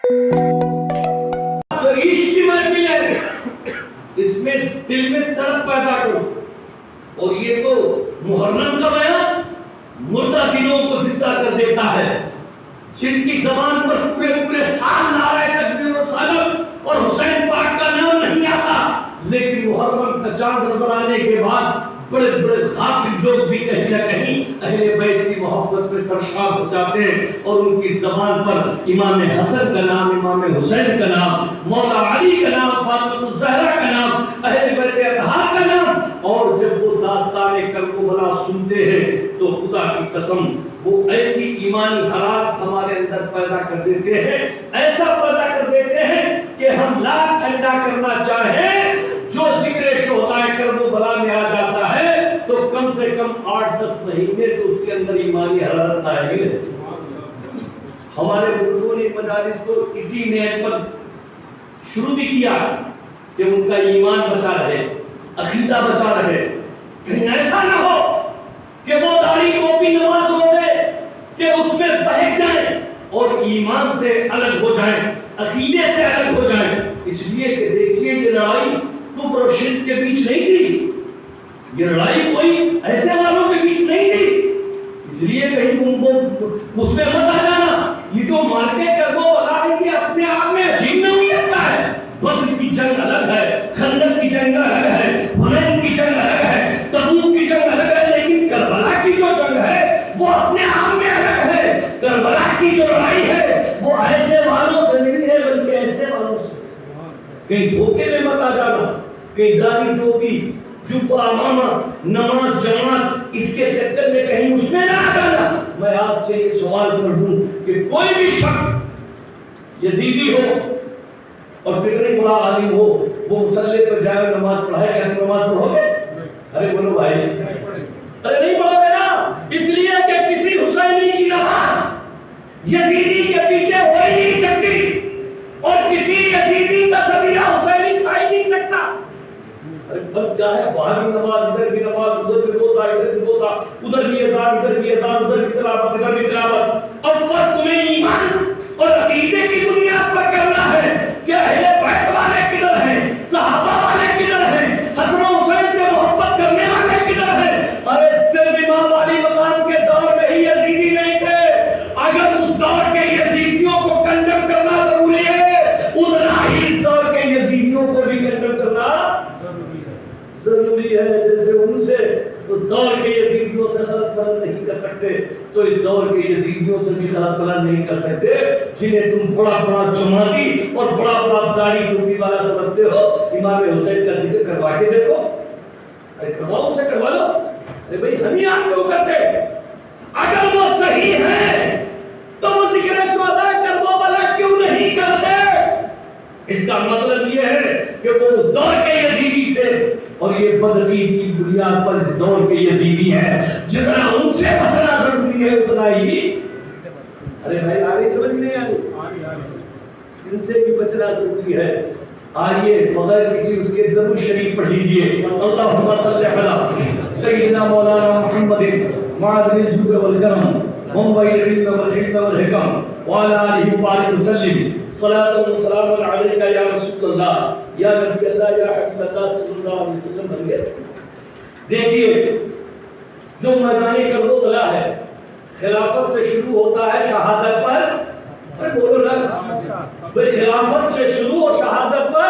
تو عشق کی محفل ہے، اس میں دل میں تڑپ پیدا کرو. اور یہ تو محرم کا بیان مردہ دلوں کو زندہ کر دیتا ہے، جن کی زبان پر پورے پورے سال نعرہ تکبیر و صلوات اور حسین پاک کا نام نہیں آتا، لیکن محرم کا چاند نظر آنے کے بعد بڑے بڑے غافل لوگ بھی کہیں نہ کہیں اہل بیت کی محبت میں سرشار ہو جاتے ہیں، اور ان کی زبان پر امام حسن کا نام، امام حسین کا نام، مولا علی کا نام، فاطمہ الزہرا کا نام، اہل بیت اطہار کا نام. اور جب وہ داستان کربلا سنتے ہیں تو خدا کی قسم وہ ایسی ایمانی حرارت ہمارے اندر پیدا کر دیتے ہیں، ایسا پیدا کر دیتے ہیں کہ ہم لاکھ خرچہ کرنا چاہیں، جو ذکر شہداء کربلا میں آ جاتا ہے تو کم سے کم 8-10 مہینے تو اس کے اندر ایمانی حرارت آئے گی. ہمارے بزرگوں نے مجالس کو اسی نیت پر شروع بھی کیا کہ ان کا ایمان بچا رہے، عقیدہ بچا رہے. کہیں ایسا نہ ہو کہ وہ داڑھی ٹوپی نماز روزے کہ اس میں بہک جائیں اور ایمان سے الگ ہو جائیں، عقیدے سے الگ ہو جائیں. اس لیے کہ دیکھیے یہ لڑائی کفر اور شرک کے بیچ نہیں تھی، یہ لڑائی کوئی ایسے والوں کے بیچ نہیں تھی. اس لیے کہیں تم کو اس میں مت آ جانا. یہ جو مارکے کربلا ہے یہ اپنے آپ میں عجیب نوعیت کا ہے. بدر کی جنگ الگ ہے، خندق کی جنگ الگ ہے، حنین کی جنگ الگ ہے، تبوک کی جنگ الگ ہے، لیکن کربلا کی جو جنگ ہے وہ اپنے آپ میں الگ ہے. کربلا کی جو لڑائی ہے وہ ایسے والوں سے نہیں ہے بلکہ ایسے والوں سے. کہیں دھوکے میں مت آ جانا، کہیں داڑھی ٹوپی جبہ امامہ نماز جماعت اس کے چکر میں کہیں اس میں نہ آ جانا. میں آپ سے یہ سوال کر دوں کہ کوئی بھی شخص یزیدی ہو اور کتنے بڑا عالم ہو وہ مصلی پر جائے نماز پڑھائے، کیا تم نماز پڑھو گے؟ ارے بولو بھائی، ارے نہیں پڑھو گے نا. اس لیے کہ کسی حسینی کی نماز یزیدی کے پیچھے ہو ہی نہیں سکتی، اور کسی یزیدی کا ذبیحہ حسینی کھا ہی نہیں سکتا. ارے فرق کیا ہے؟ باہر بھی نماز، ادھر بھی نماز، ادھر بھی روزہ، ادھر بھی روزہ، ادھر بھی اذان، ادھر بھی اذان، ادھر بھی تلاوت، ادھر بھی تلاوت. اور فرق تمہیں ایمان اور عقیدے کی بنیاد پر کرنا ہے کہ اہل بیت والے کدھر ہیں، صحابہ والے کدھر ہیں، حسن و حسین سے محبت کرنے والے کدھر ہیں. ارے صرف امام علی مقام کے دور میں ہی یزیدی نہیں تھے. اگر اس دور کے یزیدیوں کو کنڈم کرنا ضروری ہے، اتنا ہی اس دور کے یزیدیوں کو بھی کنڈم کرنا ضروری ہے. جیسے ان سے اس دور کے یزیدیوں سے خلط بلند نہیں کر سکتے تو اس دور کے یزیدیوں سے بھی خلط بلند نہیں کر سکتے جنہیں تم بڑا بڑا جماعتی اور بڑا بڑا داڑھی ٹوپی والا سمجھتے ہو. امام حسین کا ذکر کروا کے دیکھو. ارے کرواؤ سے کروا لو. ارے بھائی ہم ہی آپ کیوں کرتے؟ اگر وہ صحیح ہے تو وہ ذکر شہداء کربلا کیوں نہیں کرتے؟ اس کا مطلب یہ ہے کہ وہ اس دور کے یزیدی تھے اور یہ بدعقیدگی کی بنیاد پر اس دور کے یزیدی ہے. جتنا ان سے بچنا ضروری ہے اتنا ہی. ارے بھائی آگے سمجھ نہیں آئی؟ ان سے بھی بچنا ضروری ہے. آئیے بغیر کسی اس کے درود شریف پڑھ لیجیے. اللہم صلی علی سیدنا مولانا محمد معدن الجود والکرم منبع العلم والحکم والحکم وعلی آلہ وبارک وسلم. صلاۃ و سلام علیک یا رسول اللہ یا نبی اللہ یا حبیب اللہ صلی اللہ علیہ وسلم. بن گئے. دیکھیے جو میدان کربلا ہے خلافت سے شروع ہوتا ہے شہادت پر. ارے بولو نا بھائی، خلافت سے شروع اور شہادت پر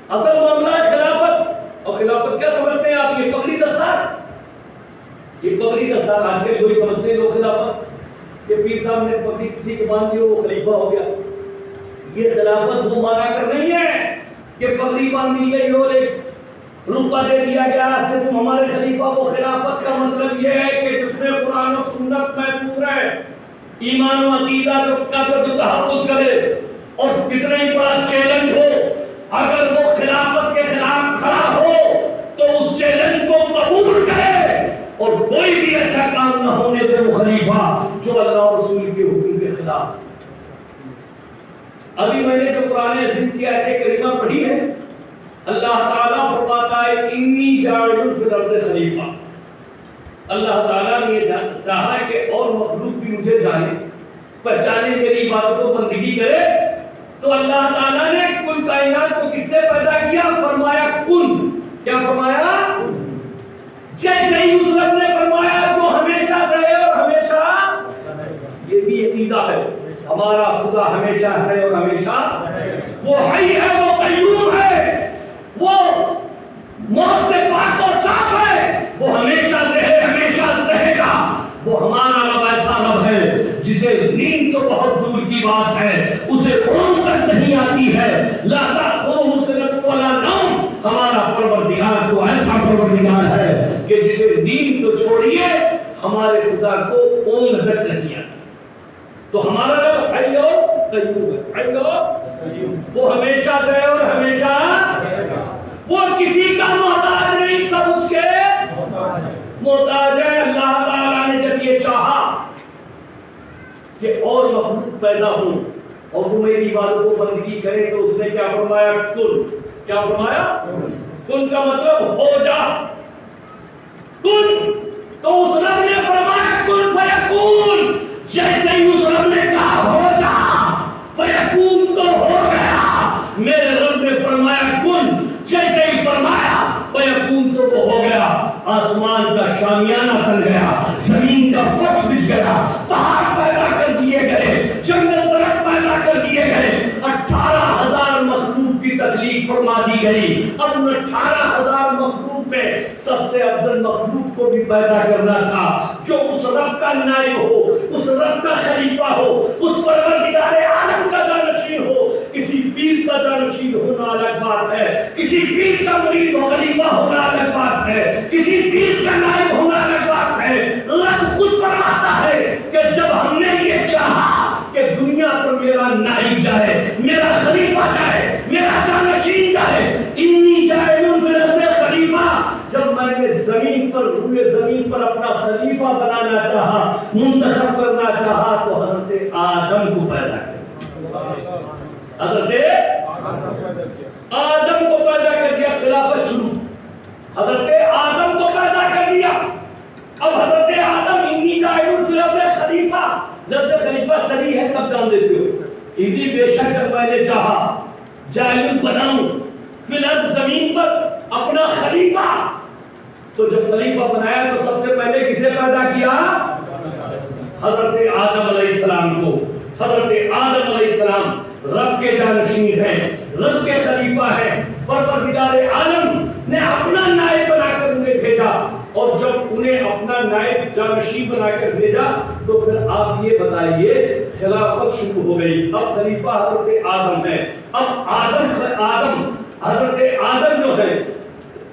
اصل معاملہ ہے خلافت. اور خلافت کیا سمجھتے ہیں آپ؟ یہ پگڑی دستار، یہ پگڑی دستار آج کل کوئی سمجھتے ہیں لوگ خلافت کہ پیر صاحب نے پگڑی کسی کے باندھ دی وہ خلیفہ ہو گیا. یہ خلافت وہ مانا کر نہیں ہے کہ پگڑی باندھ دی گئی اور ایک رتبہ دے دیا گیا آج سے تم ہمارے خلیفہ. وہ خلافت کا مطلب یہ ہے کہ جس میں قرآن و سنت محفوظ ہے، ایمان و عقیدہ جو تحفظ کرے، اور کتنا ہی بڑا چیلنج ہو اگر وہ خلافت کے خلاف کھڑا ہو تو اس چیلنج کو قبول کرے، اور کوئی بھی ایسا کام نہ ہونے دے وہ خلیفہ جو اللہ اور رسول کے حکم کے خلاف. ابھی میں نے جو قرآن عظیم کی آیت کریمہ پڑھی ہے، اللہ تعالیٰ فرماتا ہے انی جاعل فی الارض خلیفہ. اللہ تعالیٰ نے یہ چاہا کہ اور مخلوق بھی مجھے جانے پہچانے میری عبادت کو بندگی کرے. تو اللہ تعالیٰ نے کل کائنات کو کس سے پیدا کیا؟ فرمایا کن. کیا فرمایا؟ جیسے ہی اس رب نے فرمایا جو ہمیشہ رہے اور ہمیشہ. یہ بھی عقیدہ ہے ہمارا خدا ہمیشہ ہے اور ہمیشہ وہ حی ہے، وہ قیوم ہے، وہ موت سے پاک اور صاف ہے، وہ ہمیشہ سے ہے، ہمیشہ رہے گا. وہ ہمارا رب ایسا رب ہے جسے نیند تو بہت دور کی بات ہے، اسے اونگ تک نہیں آتی ہے. لا تأخذہ سنۃ ولا نوم. ہمارا پروردگار تو ایسا پروردگار ہے کہ جسے نیند تو چھوڑیے ہمارے خدا کو اونگ تک نہیں آتی. تو ہمارا رب حی اور قیوم ہے، حی اور قیوم، وہ ہمیشہ سے اور ہمیشہ، وہ کسی کا محتاج نہیں، سب اس کے محتاج ہے. اللہ تعالیٰ نے جب یہ چاہا کہ اور مخلوق پیدا ہوں اور وہ میری عبادت کو بندگی کرے تو اس نے کیا فرمایا؟ کن. کیا فرمایا؟ کن کا مطلب ہو جا. کن. تو اس رب نے فرمایا کن فیکون. جیسے ہی اس رب نے کہا ہو جا فیکون تو ہو گیا. میرے رب نے فرمایا کن، جیسے ہی فرمایا فیکون تو وہ ہو گیا. آسمان کا شامیانہ کر گیا، زمین کا فرش بچھ گیا، پہاڑ پیدا کر دیے گئے، جنگل درخت پیدا کر دیے گئے، 18,000 مخلوق کی تخلیق فرما دی گئی. اب ان 18,000 مخلوق میں سب سے افضل مخلوق کو بھی پیدا کرنا تھا جو اس رب کا نائب ہو، اس رب کا خلیفہ ہو، اس پروردگار عالم کا جانشین ہو. کسی پیر کا جانشین ہونا الگ بات ہے، کسی پیر کا مرید و خلیفہ ہونا الگ بات ہے، کسی پیر کا نائب ہونا الگ بات ہے. رب خود فرماتا ہے کہ جب ہم نے یہ چاہا کہ دنیا پر میرا نائب جائے، میرا خلیفہ جائے، میرا جانشین جائے، انی جائل فی الارض خلیفہ. جب میں نے زمین پر روئے زمین پر اپنا خلیفہ بنانا چاہا، منتخب کرنا چاہا تو حضرت آدم کو پیدا کیا. حضرت آدم کو پیدا کر دیا. خلافت شروع. حضرت آدم کو پیدا کر دیا. اب حضرت آدم انی جائل فی الارض خلیفہ. لفظ خلیفہ صحیح ہے، سب جان دیتے ہو. ادھر بے شک جب میں نے چاہا جائل بناؤں فی الارض زمین پر اپنا خلیفہ، تو جب خلیفہ بنایا تو سب سے پہلے کسے پیدا کیا؟ حضرت آدم علیہ السلام کو. حضرت آدم علیہ السلام رب کے جانشین ہیں، رب کے خلیفہ ہیں. پروردگار عالم نے اپنا نائب بنا کر انہیں بھیجا، اور جب انہیں اپنا نائب جانشین بنا کر بھیجا تو پھر آپ یہ بتائیے خلافت شروع ہو گئی. اب خلیفہ حضرت آدم ہے. اب آدم حضرت آدم جو ہے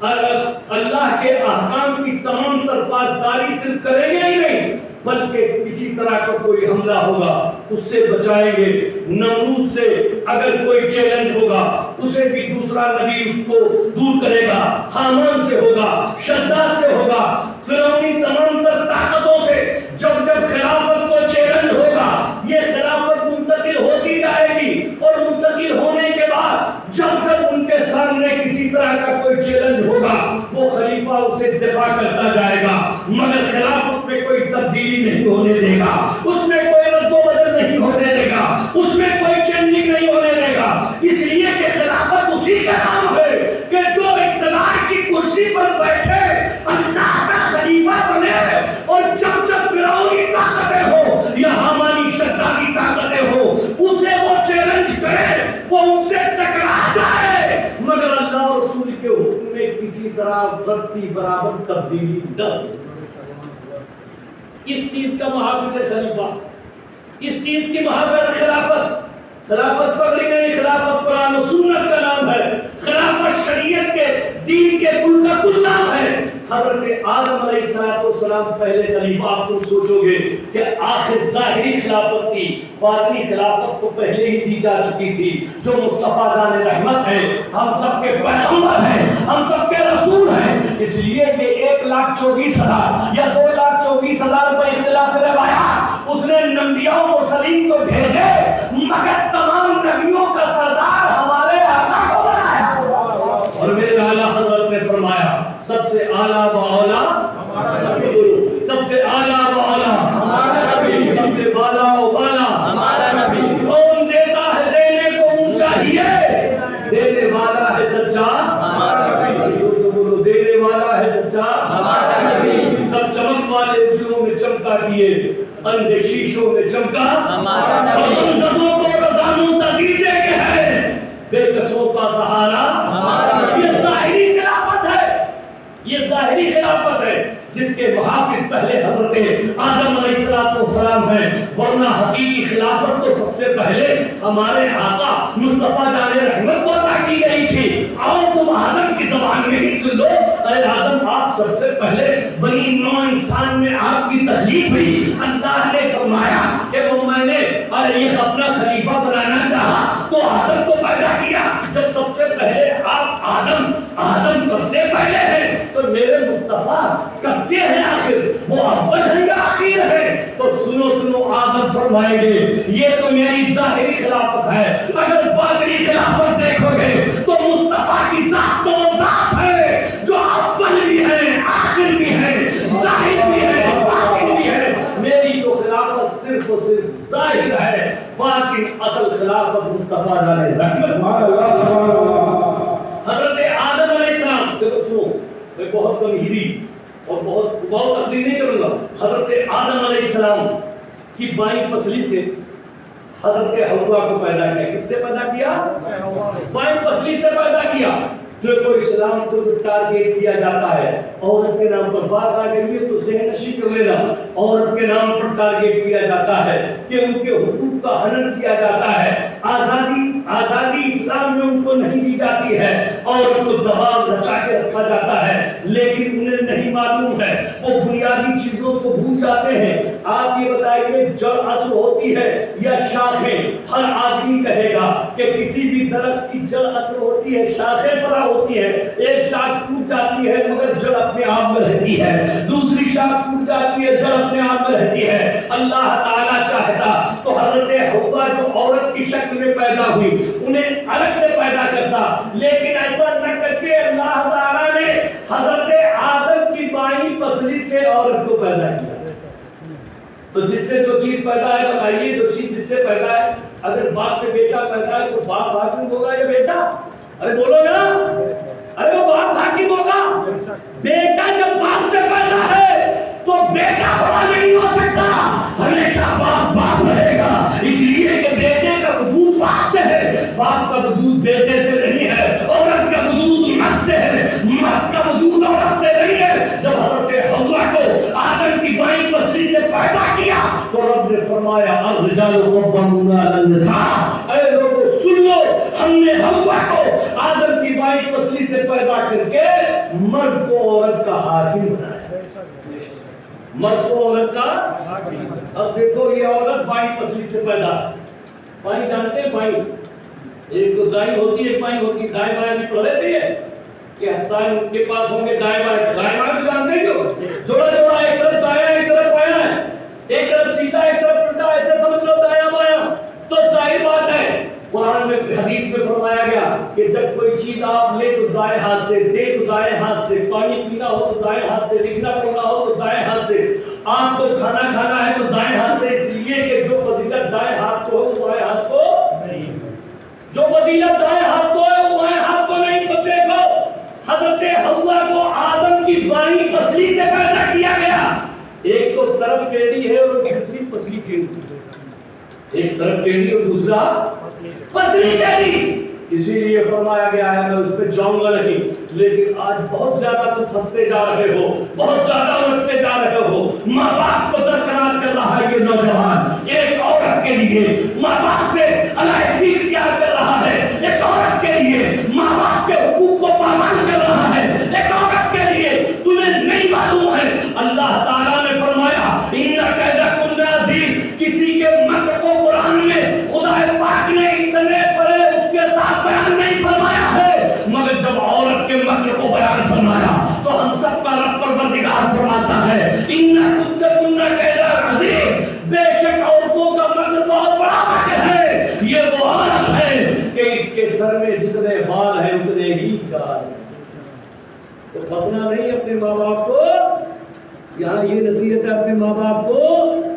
اللہ کے احکام کی تمام تر پاسداری صرف کریں گے ہی نہیں، بلکہ کسی طرح کا کوئی حملہ ہوگا اس سے بچائیں گے. نمرود سے اگر کوئی چیلنج ہوگا اسے بھی دوسرا نبی اس کو دور کرے گا. حامان سے ہوگا، شداد سے ہوگا، فرعونی تمام تر طاقتوں سے جب جب خلافت کو چیلنج ہوگا یہ خلافت منتقل ہوتی جائے گی. اور منتقل ہونے کے بعد جب جب ان کے سامنے کسی طرح کا کوئی چیلنج ہوگا وہ خلیفہ اسے دفاع کرتا جائے گا، مگر خلافت میں کوئی تبدیلی نہیں ہونے دے گا، اس میں کوئی رد و بدل نہیں ہونے دے گا، اس میں کوئی چینجنگ نہیں ہونے دے گا. اس لیے کہ خلافت اسی کا نام ہے کہ جو اقتدار کی کرسی پر بیٹھے اللہ کا خلیفہ بنے، اور جب جب فرعونی طاقتیں ہو یا حامانی شدادی طاقتیں ہو اسے وہ چیلنج کرے، وہ ان سے ٹکرا جائے، مگر اللہ اور رسول کے حکم میں کسی طرح ذاتی برابر تبدیلی نہ ہو. اس چیز کا محافظ ہے خلیفہ، اس چیز کی محافظ خلافت. خلافت پکڑی نہیں، خلافت قرآن و سنت کا نام ہے، خلافت شریعت کے دین کے کل کا کل نام ہے. حضرت آدم علیہ السلام پہلے خلیفہ. آپ تم سوچو گے کہ آخر ظاہری خلافت کی، باطنی خلافت تو پہلے ہی دی جا چکی تھی. جو مصطفیٰ جان رحمت ہے، ہم سب کے پیغمبر ہیں، ہم سب کے رسول ہیں. اس لیے کہ 1,24,000 یا 2,24,000 روپے اختلاف روایات اس نے انبیاء و مرسلین کو بھیجے، مگر تمام نبیوں کا سردار ہمارے آقا کو بنایا. اور میرے اعلیٰ حضرت نے فرمایا سب سے اعلیٰ و اولا ہمارا نبی، سب سے اعلیٰ و اولا ہمارا نبی، سب سے بالا و بالا کیے، اندھے شیشوں میں چمکا ہمارا نبی، غمزدوں کو رضامند عقیدے کے ہے، بے کسوں کا سہارا ہمارا نبی۔ یہ ظاہری خلافت ہے، یہ ظاہری خلافت ہے جس کے محافظ پہلے حضرت آدم علیہ السلام ہیں، ورنہ حقیقی خلافت تو سب سے پہلے ہمارے آقا مصطفیٰ جان رحمت کو عطا کی گئی تھی۔ آؤ تم آدم کی زبان میں ہی سن لو، اے آدم آپ سب سے پہلے بنی نوع انسان میں آپ کی تخلیق ہوئی، اللہ نے فرمایا کہ وہ میں نے یہ اپنا خلیفہ بنانا چاہا تو آدم کو پیدا کیا۔ جب سب سے پہلے آپ آدم سب سے پہلے ہیں تو میرے مصطفیٰ کب کے ہیں آخر؟ وہ اول ہے یا آخر ہے؟ تو سنو آدم فرمائیں گے یہ تو میری ظاہری خلافت ہے، اگر باطنی خلافت دیکھو گے تو مصطفیٰ کی ذات تو وہ ذات ہے جو اول بھی ہے، آخر بھی ہے، ظاہر بھی ہے، باطن بھی ہے۔ میری تو خلافت صرف و صرف ظاہر ہے، باطن اصل خلافت مصطفیٰ جان رحمت۔ حضرت آدم علیہ السلام دیکھو سنو، میں بہت تمہیدی اور بہت تقریر نہیں کروں گا۔ حضرت آدم علیہ السلام کی بائیں پسلی سے حضرت حوا کو پیدا کیا۔ کس سے پیدا کیا؟ بائیں پسلی سے پیدا کیا۔ جو اسلام کو جو ٹارگیٹ کیا جاتا ہے عورت کے نام پر، بات آ گئی ہے تو ذہن نشی کر لینا، عورت کے نام پر ٹارگیٹ کیا جاتا ہے کہ ان کے حقوق کا ہنن کیا جاتا ہے، آزادی اسلام میں ان کو نہیں دی جاتی ہے اور ان کو دباؤ رچا کے رکھا جاتا ہے، لیکن انہیں نہیں معلوم ہے، وہ بنیادی چیزوں کو بھول جاتے ہیں۔ آپ یہ بتائیے جڑ اصل ہوتی ہے یا شاخیں؟ ہر آدمی کہے گا کہ کسی بھی درخت کی جڑ اصل ہوتی ہے، شاخیں فرا ہوتی ہے، ایک شاخ ٹوٹ جاتی ہے مگر جڑ اپنے آپ میں رہتی ہے، دوسری شاخ ٹوٹ جاتی ہے جڑ اپنے آپ میں رہتی ہے۔ اللہ تعالیٰ چاہتا تو حضرت حوا جو عورت کی شکل میں پیدا ہوئی انہیں الگ سے پیدا کرتا، لیکن ایسا نہ کر کے اللہ تعالیٰ نے حضرت آدم کی بائیں پسلی سے عورت کو پیدا کیا۔ تو جس سے جو چیز پیدا ہے بتائیے، جو چیز جس سے پیدا ہے، اگر باپ سے بیٹا پیدا ہے تو باپ حاکم ہوگا یا بیٹا؟ ارے بولو نا، ارے وہ باپ حاکم ہوگا۔ بیٹا جب باپ سے پیدا ہے تو بیٹا بڑا نہیں ہو سکتا، ہمیشہ باپ رہے گا، اس لیے کہ بیٹے کا وجود باپ سے ہے، باپ کا وجود بیٹے سے نہیں ہے، عورت کا وجود مرد سے ہے، مرد کا وجود عورت سے نہیں ہے۔ جب حضرت حوا کو آدم کی بائیں پسلی سے پیدا کیا تو رب نے فرمایا الرجال قوامون علی النساء، اے لوگوں سن لو، ہم نے حوا کو آدم کی بائیں پسلی سے پیدا کر کے مرد کو عورت کا حاکم بنایا، مرد کو عورت کا۔ اب دیکھو یہ عورت بائیں پسلی سے پیدا، بائیں جانتے ہیں بائیں، ایک تو دائیں ہوتی ہے ایک بائیں ہوتی ہے، دائیں بائیں بھی پڑھ لیتے ہیں کہ حسان ان کے پاس ہوں گے دائیں بائیں، دائیں بائیں بھی جانتے ہیں کیوں؟ جوڑا جوڑا، ایک طرف دائیں ایک طرف بائیں ہے، ایک طرف سیدھا ایک طرف الٹا، ایسے سمجھ لو دائیں بائیں۔ تو ظاہر بات ہے قرآن میں حدیث میں فرمایا گیا کہ جب کوئی چیز آپ لے تو دائیں ہاتھ سے دے، تو دائیں ہاتھ سے، پانی پینا ہو تو دائیں ہاتھ سے، لکھنا پڑھنا ہو تو دائیں ہاتھ سے، آپ کو کھانا کھانا ہے تو دائیں ہاتھ سے، اس لیے کہ جو فضیلت دائیں ہاتھ کو ہو وہ بائیں ہاتھ کو نہیں، جو فضیلت دائیں ہاتھ کو ہے وہ بائیں ہاتھ کو نہیں۔ تو دیکھو حضرت حوا کو آدم کی بائیں پسلی سے پیدا کیا گیا، ایک تو طرف ٹیڑھی ہے اور دوسری پسلی ٹیڑھی، ایک طرف ٹیڑھی اور دوسرا پسلی ٹیڑھی، اسی لیے فرمایا گیا ہے میں اس پہ جاؤں گا نہیں، لیکن آج بہت زیادہ تم پھنستے جا رہے ہو، بہت زیادہ الجھتے جا رہے ہو۔ ماں باپ کو درکنار کر رہا ہے یہ نوجوان، ایک عورت کے لیے ماں باپ سے علیحدگی اختیار کر رہا ہے، ایک عورت کے لیے ماں باپ کے حقوق کو پامال کر رہا ہے، ایک عورت کے لیے تمہیں نہیں معلوم ہے اللہ تعالیٰ نے فرمایا ان کیدکن عظیم، کسی کے مکر کو قرآن میں خدا پاک نے اتنے بڑے اس کے ساتھ بیان نہیں فرمایا ہے، مگر جب عورت کے مکر کو بیان فرمایا تو ہم سب کا رب پروردگار فرماتا ہے ان کن کید عظیم، بے شک عورتوں کا مکر بہت بڑا مکر ہے، یہ وہ عورت ہے کہ اس کے سر میں جتنے بال ہیں اتنے ہی چال ہیں۔ تو پھنسنا نہیں اپنے ماں باپ کو، یہاں یہ نصیحت ہے اپنے ماں باپ کو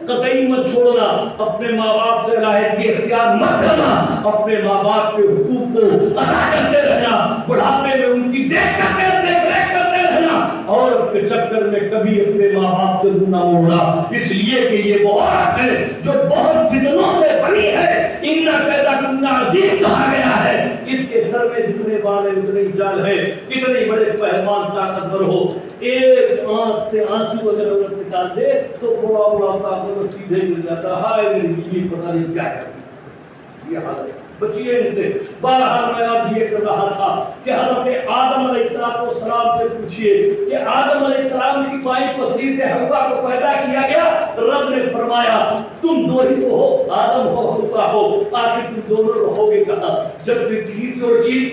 قطعی مت چھوڑنا، اپنے ماں باپ سے علیحدگی اختیار مت کرنا، اپنے ماں باپ کے حقوق کو ادا کرتے رہنا، بڑھاپے میں ان کی دیکھ ریکھ کرتے رہنا، عورت کے چکر میں کبھی اپنے ماں باپ سے منہ نہ موڑا، اس لیے کہ یہ وہ عورت ہے جو بہت فتنوں سے بنی ہے۔ اِنَّا كَيْدَكُنَّ عَظِيمٌ کہا گیا ہے، اس کے سر میں جتنے بال ہیں اتنے ہی جال ہے، کتنے بڑے پہلوان طاقتور ہو، ایک آنکھ سے آنسو اگر عورت نکال دے تو بڑا بڑا طاقتور سیدھے گر جاتا، ہائے میری بیوی پتہ نہیں کیا کرتی۔ یہ حال ہے، بچیے ان سے۔ بہرحال میں آج یہ کر رہا تھا کہ حضرت آدم علیہ السلام سے پوچھئے کہ آدم علیہ السلام کی مائی پسلی سے حوا کو پیدا کیا گیا، رب نے فرمایا تم دو ہی تو ہو، آدم ہو حوا ہو، آخر تم دونوں رہو گے کہاں؟ جب بھی کسی اور چیز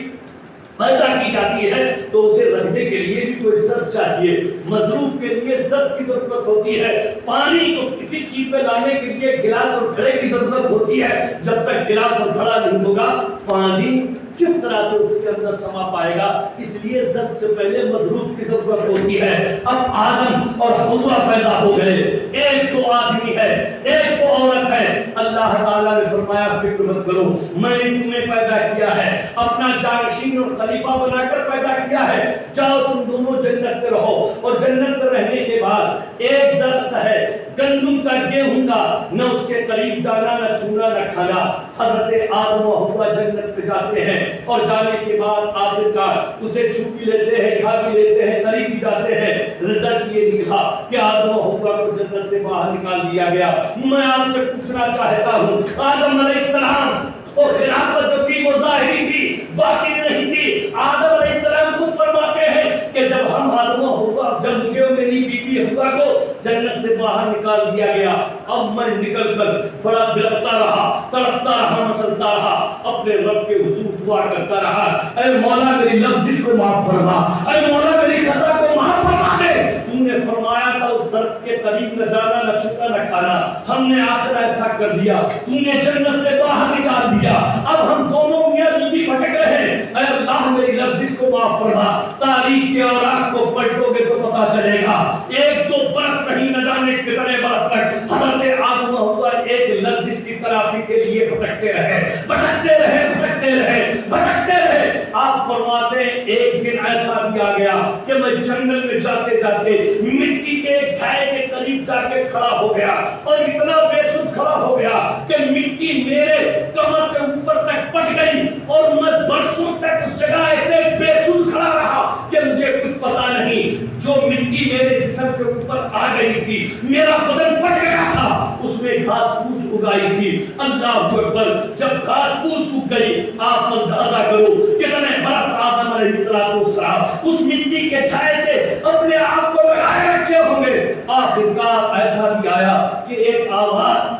پیدا کی جاتی ہے تو اسے رکھنے کے لیے بھی کوئی سب چاہیے، مصروف کے لیے سب کی ضرورت ہوتی ہے، پانی کو کسی چیز پہ لانے کے لیے گلاس اور گھڑے کی ضرورت ہوتی ہے، جب تک گلاس اور گھڑا نہیں ہوگا پانی کس طرح سے اس کے اندر سما پائے گا؟ اس لیے سب سے پہلے مضروب کی ضرورت ہوتی ہے۔ اب آدم اور حوا پیدا ہو گئے، ایک تو آدمی ہے ایک تو عورت ہے، اللہ تعالیٰ نے فرمایا فکر مت کرو، میں نے تمہیں پیدا کیا ہے، اپنا جانشین اور خلیفہ بنا کر پیدا کیا ہے، جاؤ تم دونوں جنت میں رہو، اور جنت میں رہنے کے بعد ایک درخت ہے گندم کا گیہوں کا، نہ اس کے قریب جانا نہ چھونا نہ کھانا۔ حضرت آدم و حوا جنت میں جاتے ہیں اور جانے کے بعد آخرکار اسے چھو بھی لیتے ہیں، کھا بھی لیتے ہیں، قریب بھی جاتے ہیں، رزلٹ یہ نکلا کہ آدم و حوا کو جنت سے باہر نکال دیا گیا۔ میں آپ سے پوچھنا چاہتا ہوں، آدم علیہ السلام اور خلافت جو تھی وہ ظاہری تھی، باطنی نہیں تھی۔ آدم علیہ السلام خود فرماتے ہیں کہ جب ہم آدم و حوا، جب مجھے اور میری بیوی حوا کو جنت سے باہر نکال دیا گیا، اب میں نکل کر بڑا بلکتا رہا، تڑپتا رہا، مچلتا رہا، اپنے رب کے حضور دعا کرتا رہا، اے مولا میری لفظ کو معاف فرما، اے مولا میری خطا کو معاف فرما دے۔ تم نے فرمایا تھا اس درخت کے قریب نہ جانا نہ چھونا نہ کھانا، ہم نے آخر ایسا کر دیا، تم نے جنت سے باہر نکال دیا، اب ہم دونوں میاں بیوی بھٹک رہے ہیں، اے اللہ میری لفظ کو معاف فرما۔ تاریخ کے اوراق کو پلٹو گے تو پتا چلے گا، ایک دو برس نہیں نہ جانے کتنے برس تک حضرت آدم و حوا ایک لفظ کی تلافی کے لیے بھٹکتے رہے، بھٹکتے رہے، بھٹکتے رہے، بھٹکتے رہے۔ آپ فرماتے ہیں ایک دن ایسا بھی آ گیا کہ میں جنگل میں جاتے جاتے مٹی کے ایک گھائے کے قریب جا کے کھڑا ہو گیا، اور اتنا بے سود کھڑا ہو گیا کہ مٹی میرے کمر سے اوپر تک پٹ گئی، اور میں برسوں تک اس جگہ ایسے بے سود کھڑا رہا کہ مجھے کچھ پتا نہیں۔ جو مٹی میرے جسم کے اوپر آ گئی تھی، میرا بدن پٹ گیا تھا، اس میں گھاس پھوس اگائی تھی۔ اللہ اکبر، جب گھاس پھوس اگ گئی، آپ اندازہ کرو کتنے برس آدم علیہ السلام اس مٹی کے گھائے سے اپنے آپ کو لگائے رکھے ہوں گے۔ آخرکار ایسا بھی آیا کہ ایک آواز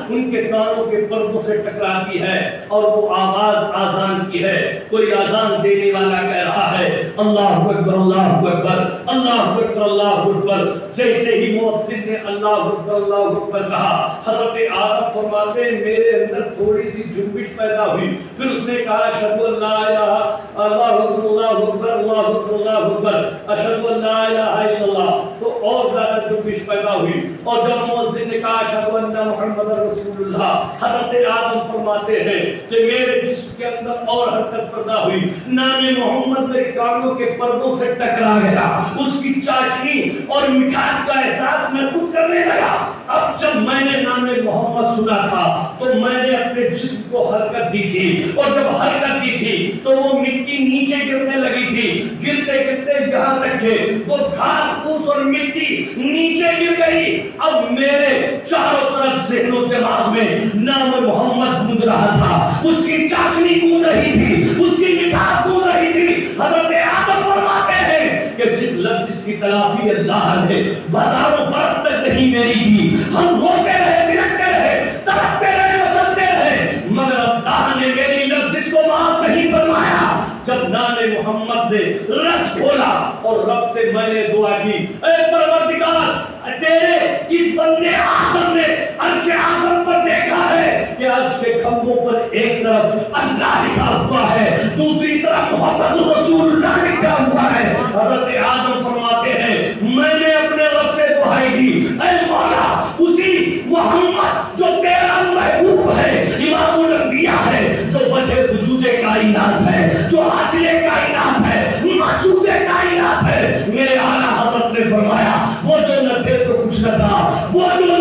ان کے کانوں کے پردوں سے ٹکراتی ہے، اور وہ آواز آزان کی ہے۔ کوئی آزان دینے والا کہہ رہا ہے اللہ اکبر اللہ اکبر اللہ اکبر اللہ اکبر۔ جیسے ہی مؤذن نے اللہ اکبر کہا، حضرت آدم فرماتے ہیں میرے اندر تھوڑی سی جنبش پیدا ہوئی، پھر اس نے کہا اشہد ان لا الہ اللہ اکبر اللہ اکبر اللہ اکبر اللہ اکبر اشہد ان لا الہ الا اللہ، تو اور زیادہ جنبش پیدا ہوئی، اور جب مؤذن نے کہا اشہد ان محمد رسول اللہ، حضرت آدم فرماتے ہیں کہ میرے جسم کے اندر اور حرکت پیدا ہوئی، نام محمد میرے کانوں کے پردوں سے ٹکرا گیا، اس کی چاشنی اور مٹھاس کا احساس میں خود کرنے لگا۔ اب جب میں نے نام محمد سنا تھا تو میں نے اپنے جسم کو حرکت دی تھی، اور جب حرکت دی تھی تو وہ مٹی نیچے گرنے لگی تھی، گرتے گرتے یہاں تک کہ وہ گھاس پھوس اور مٹی نیچے گر گئی۔ اب میرے چاروں طرف ذہن و دماغ میں نام محمد گونج رہا تھا، اس کی چاشنی گونج رہی تھی، اس کی مٹھاس گونج رہی تھی۔ حضرت آدم فرماتے ہیں کہ جس لفظ کی تلافی اللہ نے ہزاروں برس تک نہیں میری کی، ہم روتے رہے، بلکتے رہے، تڑپتے رہے، مچلتے رہے، مگر اللہ نے میری لفظ کو معاف نہیں فرمایا۔ جب نام محمد نے رس کھولا اور رب سے میں نے دعا کی، اے پروردگار تیرے اس بندے آدم نے عرش اعظم پر دیکھا ہے کہ عرش کے کھمبوں پر ایک طرف اللہ لکھا ہوا ہے، دوسری طرف محمد رسول اللہ لکھا ہوا ہے۔ حضرت آدم فرماتے ہیں میں نے اپنے رب سے دعائی دی، اے مولا اسی محمد جو تیرا محبوب ہے، امام الانبیاء ہے، جو وجہ وجود کائنات ہے، جو حاصل کائنات ہے، مقصود کائنات ہے. میرے اعلیٰ حضرت نے فرمایا وہ جو نہ تھے تو کچھ نہ تھا، وہ جو